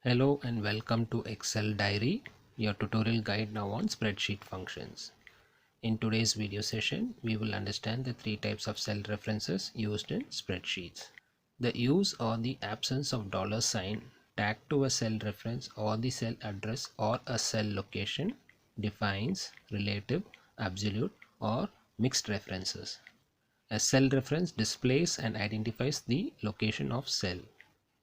Hello and welcome to Excel Diary, your tutorial guide now on spreadsheet functions. In today's video session, we will understand the three types of cell references used in spreadsheets. The use or the absence of $sign tagged to a cell reference or the cell address or a cell location defines relative, absolute, or mixed references. A cell reference displays and identifies the location of cell.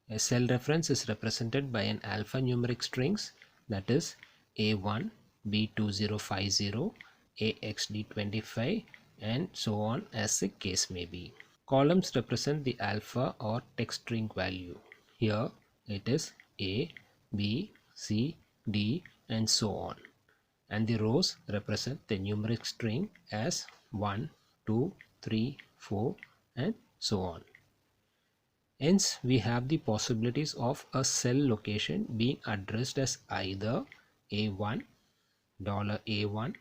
A cell reference is represented by an alphanumeric strings, that is A1, B2050, AXD25, and so on as the case may be. Columns represent the alpha or text string value. Here it is A, B, C, D, and so on. And the rows represent the numeric string as 1, 2, 3, 4, and so on. Hence, we have the possibilities of a cell location being addressed as either A1, $A1, $1,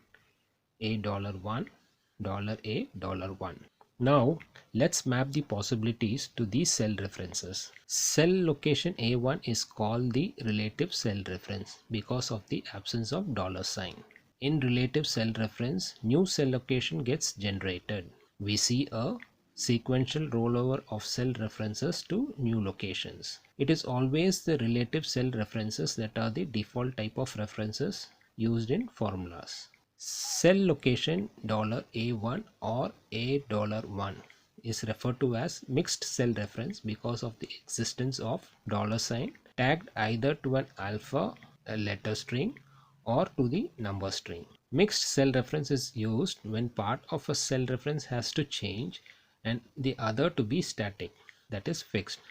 $A1. Now, let's map the possibilities to these cell references. Cell location A1 is called the relative cell reference because of the absence of $sign. In relative cell reference, new cell location gets generated. We see a sequential rollover of cell references to new locations. It is always the relative cell references that are the default type of references used in formulas. Cell location $A1 or $A1 is referred to as mixed cell reference because of the existence of $sign tagged either to an alpha, a letter string, or to the number string. Mixed cell reference is used when part of a cell reference has to change and the other to be static, that is fixed,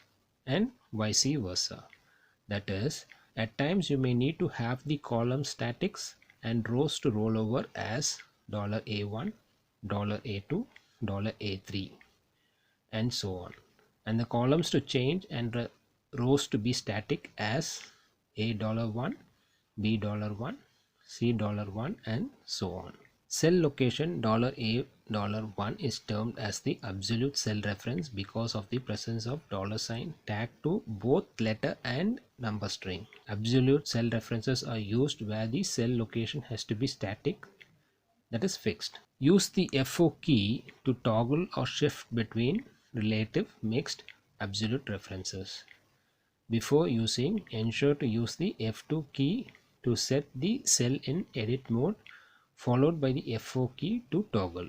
and vice versa. That is, at times you may need to have the column statics and rows to roll over as $A1, $A2, $A3, and so on, and the columns to change and rows to be static as $1, $B1, $C1, and so on. Cell location $A1 is termed as the absolute cell reference because of the presence of $sign tagged to both letter and number string. Absolute cell references are used where the cell location has to be static, that is fixed. Use the FO key to toggle or shift between relative, mixed, absolute references. Before using, ensure to use the F2 key to set the cell in edit mode, followed by the F4 key to toggle.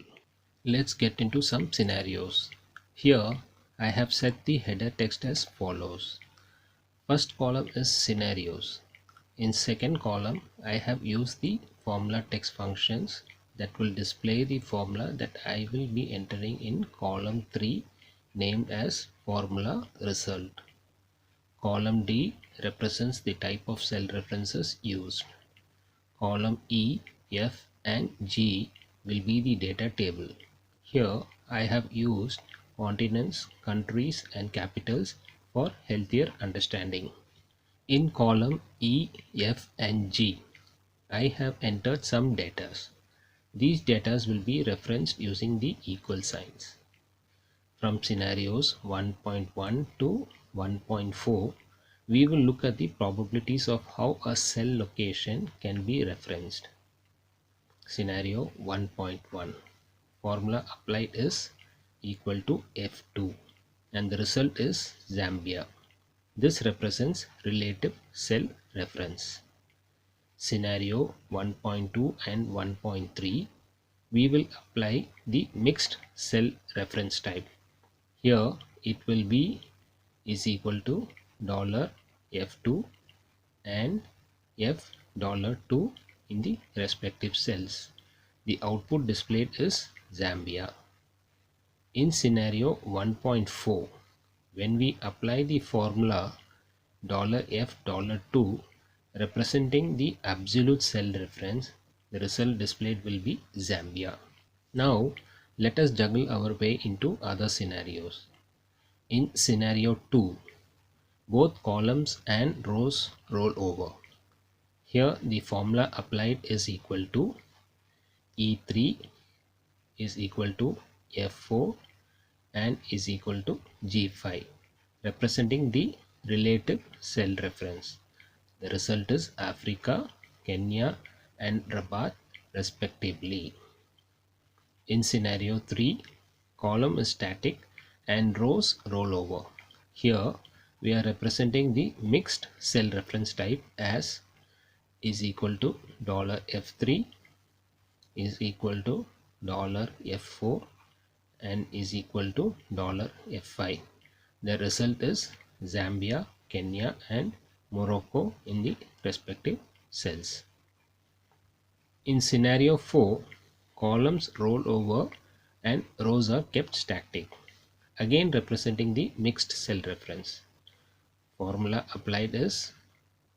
Let's get into some scenarios. Here I have set the header text as follows. First column is scenarios. In second column I have used the formula text functions that will display the formula that I will be entering in column 3 named as formula result. Column D represents the type of cell references used. Column E, F, and G will be the data table. Here I have used continents, countries, and capitals for healthier understanding. In column E, F, and G, I have entered some data. These data will be referenced using the equal signs. From scenarios 1.1 to 1.4, we will look at the probabilities of how a cell location can be referenced. Scenario 1.1. Formula applied is equal to F2 and the result is Zambia. This represents relative cell reference. Scenario 1.2 and 1.3, we will apply the mixed cell reference type. Here it will be is equal to $F2 and $F2 in the respective cells. The output displayed is Zambia. In scenario 1.4, when we apply the formula $F2 representing the absolute cell reference, the result displayed will be Zambia. Now let us juggle our way into other scenarios. In scenario 2, both columns and rows roll over. Here the formula applied is equal to E3 is equal to F4 and is equal to G5, representing the relative cell reference. The result is Africa, Kenya and Rabat respectively. In scenario 3, column is static and rows roll over. Here we are representing the mixed cell reference type as is equal to $F3 is equal to $F4 and is equal to $F5. The result is Zambia, Kenya and Morocco in the respective cells. In scenario 4, columns roll over and rows are kept static, again representing the mixed cell reference. Formula applied is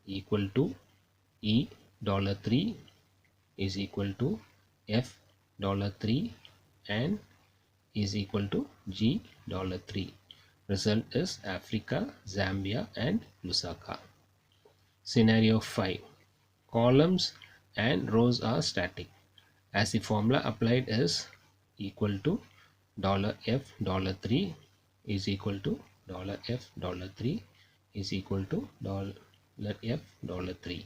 equal to E$3 is equal to F$3 and is equal to G$3. Result is Africa, Zambia and Lusaka. Scenario 5. Columns and rows are static, as the formula applied is equal to $F$3 is equal to $F$3 is equal to $F$3.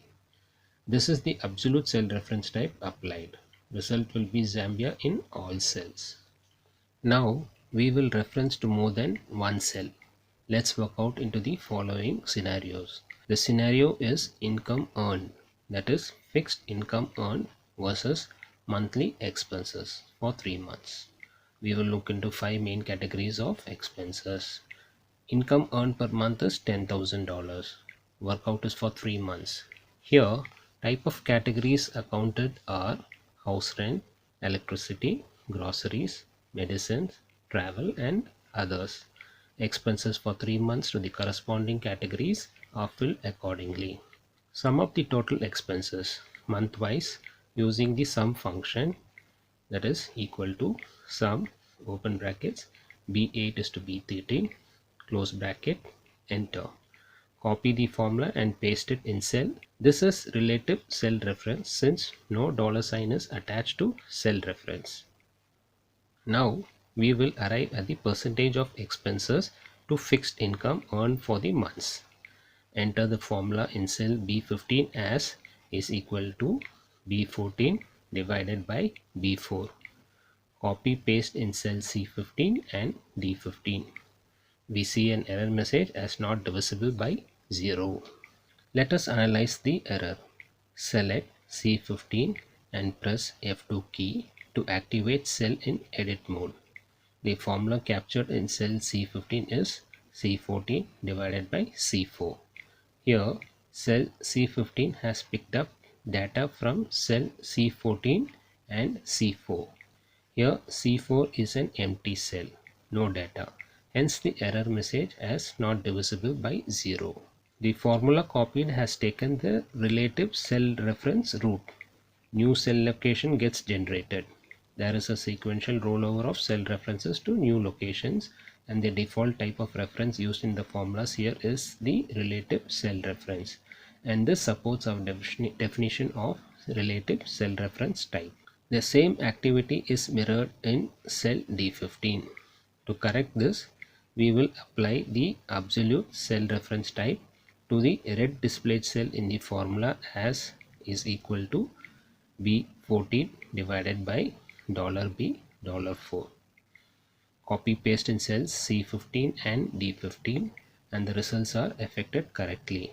This is the absolute cell reference type applied. Result will be Zambia in all cells. Now we will reference to more than one cell. Let's work out into the following scenarios. The scenario is income earned, that is fixed income earned versus monthly expenses for 3 months. We will look into 5 main categories of expenses. Income earned per month is $10,000. Workout is for 3 months. Here, type of categories accounted are house rent, electricity, groceries, medicines, travel and others. Expenses for 3 months to the corresponding categories are filled accordingly. Sum up the total expenses month-wise using the sum function, that is equal to sum open brackets B8 is to B13 close bracket, enter. Copy the formula and paste it in cell. This is relative cell reference since no $sign is attached to cell reference. Now we will arrive at the percentage of expenses to fixed income earned for the months. Enter the formula in cell B15 as is equal to B14 divided by B4. Copy paste in cell C15 and D15. We see an error message as not divisible by 0. Let us analyze the error. Select C15 and press F2 key to activate cell in edit mode. The formula captured in cell C15 is C14 divided by C4. Here cell C15 has picked up data from cell C14 and C4. Here C4 is an empty cell, no data. Hence the error message as not divisible by 0. The formula copied has taken the relative cell reference root. New cell location gets generated. There is a sequential rollover of cell references to new locations, and the default type of reference used in the formulas here is the relative cell reference, and this supports our definition of relative cell reference type. The same activity is mirrored in cell D15. To correct this, we will apply the absolute cell reference type to the red displayed cell in the formula as is equal to B14 divided by $B$4. Copy paste in cells C15 and D15 and the results are affected correctly.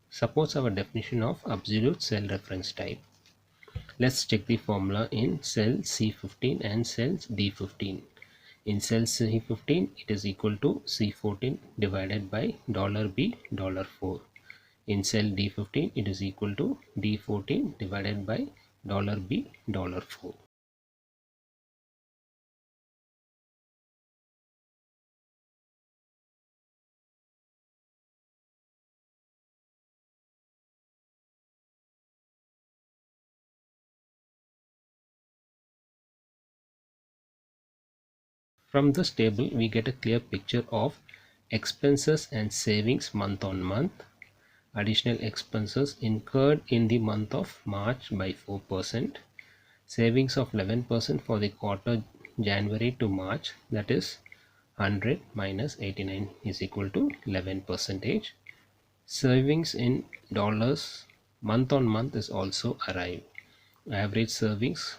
Supports our definition of absolute cell reference type. Let's check the formula in cell C15 and cell D15. In cell C15 it is equal to C14 divided by $B$4. In cell D15 it is equal to D14 divided by $B$4. From this table we get a clear picture of expenses and savings month on month. Additional expenses incurred in the month of March by 4%. Savings of 11% for the quarter January to March, that is 100 minus 89 is equal to 11%. Servings in dollars month on month is also arrived. Average servings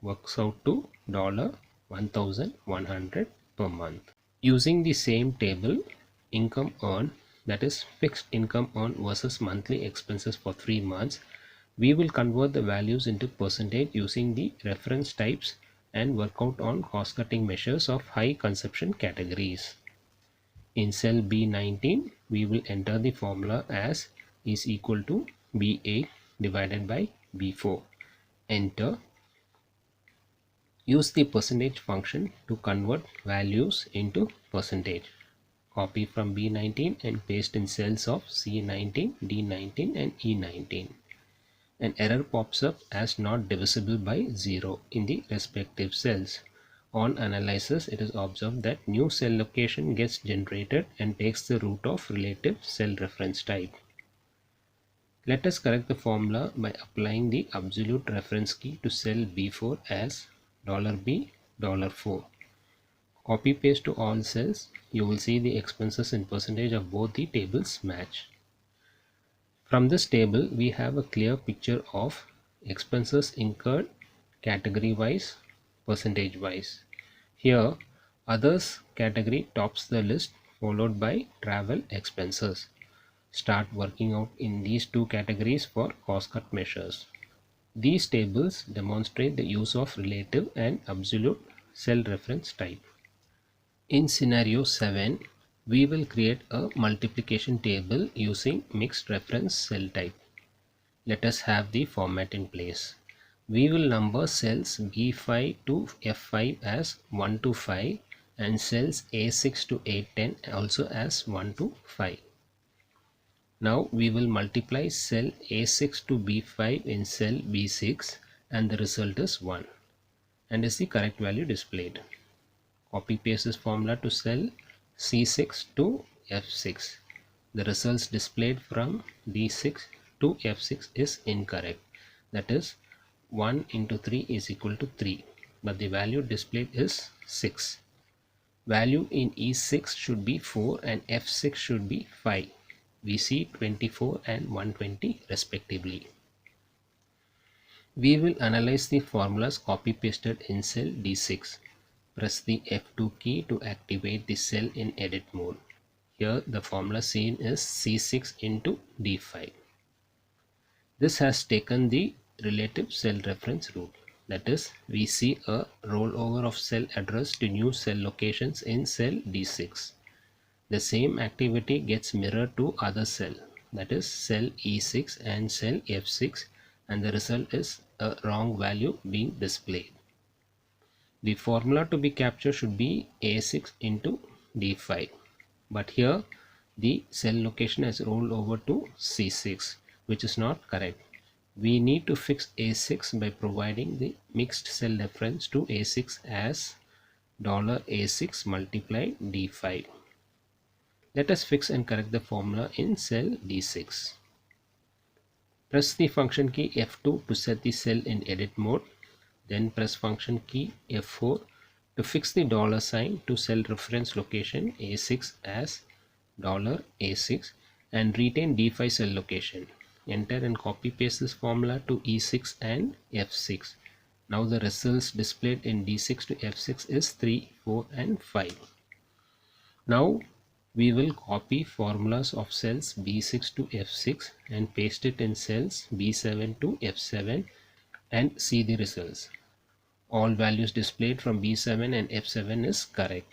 works out to $1,100 per month. Using the same table, income earned, that is fixed income earned versus monthly expenses for 3 months, we will convert the values into percentage using the reference types and work out on cost cutting measures of high consumption categories. In cell B19, we will enter the formula as is equal to B8 divided by B4. Enter. Use the percentage function to convert values into percentage. Copy from B19 and paste in cells of C19, D19 and E19. An error pops up as not divisible by 0 in the respective cells. On analysis, it is observed that new cell location gets generated and takes the root of relative cell reference type. Let us correct the formula by applying the absolute reference key to cell B4 as $B $4. Copy paste to all cells. You will see the expenses in percentage of both the tables match. From this table, we have a clear picture of expenses incurred category wise, percentage wise. Here, others category tops the list, followed by travel expenses. Start working out in these two categories for cost cut measures. These tables demonstrate the use of relative and absolute cell reference type. In scenario 7, we will create a multiplication table using mixed reference cell type. Let us have the format in place. We will number cells B5 to F5 as 1 to 5 and cells A6 to A10 also as 1 to 5. Now we will multiply cell A6 to B5 in cell B6 and the result is 1 and is the correct value displayed. Copy paste this formula to cell C6 to F6. The results displayed from D6 to F6 is incorrect. That is 1 into 3 is equal to 3, but the value displayed is 6. Value in E6 should be 4 and F6 should be 5. We see 24 and 120 respectively. We will analyze the formulas copy pasted in cell D6. Press the F2 key to activate the cell in edit mode. Here the formula seen is C6 into D5. This has taken the relative cell reference route. That is, we see a rollover of cell address to new cell locations in cell D6. The same activity gets mirrored to other cell, that is cell E6 and cell F6, and the result is a wrong value being displayed. The formula to be captured should be A6 into D5, but here the cell location has rolled over to C6, which is not correct. We need to fix A6 by providing the mixed cell reference to A6 as $A6 multiplied D5. Let us fix and correct the formula in cell D6. Press the function key F2 to set the cell in edit mode. Then press function key F4 to fix the $sign to cell reference location A6 as $A6 and retain D5 cell location. Enter and copy paste this formula to E6 and F6. Now the results displayed in D6 to F6 is 3, 4 and 5. Now we will copy formulas of cells B6 to F6 and paste it in cells B7 to F7 and see the results. All values displayed from B7 and F7 is correct.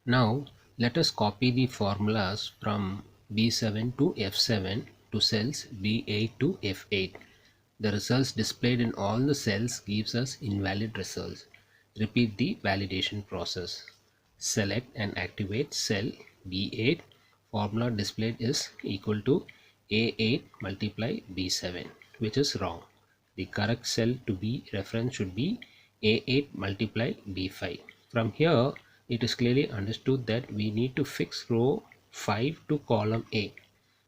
Now let us copy the formulas from B7 to F7 to cells B8 to F8. The results displayed in all the cells gives us invalid results. Repeat the validation process. Select and activate cell B8. Formula displayed is equal to A8 multiply B7, which is wrong. The correct cell to be referenced should be A8 multiply B5. From here, it is clearly understood that we need to fix row 5 to column A.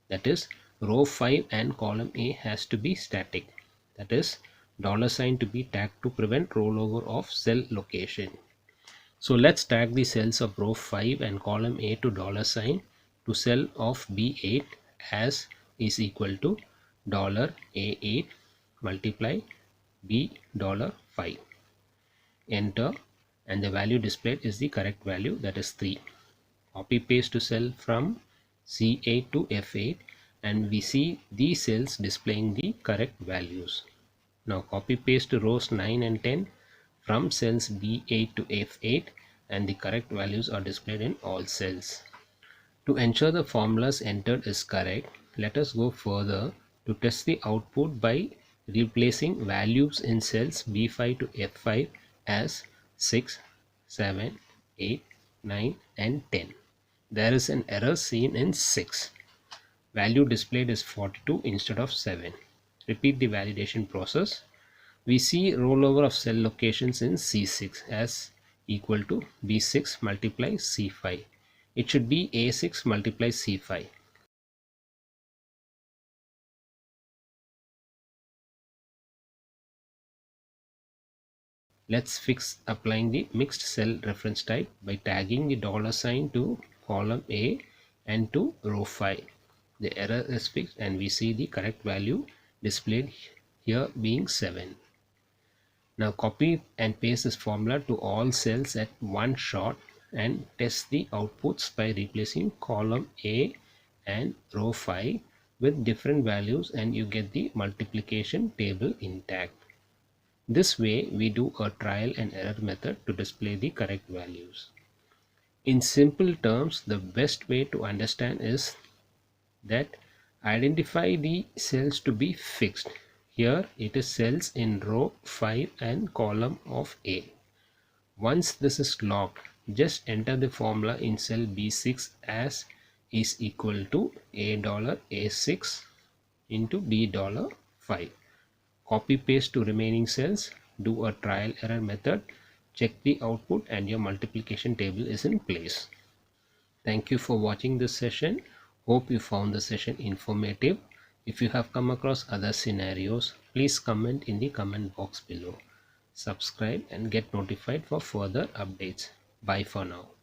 That is, row 5 and column A has to be static. That is, $sign to be tagged to prevent rollover of cell location. So let's tag the cells of row 5 and column A to $sign to cell of B8 as is equal to $A8 multiply B$5. Enter, and the value displayed is the correct value, that is 3. Copy paste to cell from C8 to F8, and we see these cells displaying the correct values. Now copy paste to rows 9 and 10 from cells B8 to F8, and the correct values are displayed in all cells. To ensure the formulas entered is correct, let us go further to test the output by replacing values in cells B5 to F5 as 6, 7, 8, 9 and 10. There is an error seen in 6. Value displayed is 42 instead of 7. Repeat the validation process. We see rollover of cell locations in C6 as equal to B6 multiply C5. It should be A6 multiply C5. Let's fix applying the mixed cell reference type by tagging the $sign to column A and to row 5. The error is fixed and we see the correct value displayed here being 7. Now copy and paste this formula to all cells at one shot and test the outputs by replacing column A and row 5 with different values, and you get the multiplication table intact. This way we do a trial and error method to display the correct values. In simple terms, the best way to understand is that identify the cells to be fixed. Here it is cells in row 5 and column of A. Once this is locked, just enter the formula in cell B6 as is equal to $A6 into B$5. Copy paste to remaining cells, do a trial error method, check the output, and your multiplication table is in place. Thank you for watching this session. Hope you found the session informative. If you have come across other scenarios, please comment in the comment box below. Subscribe and get notified for further updates. Bye for now.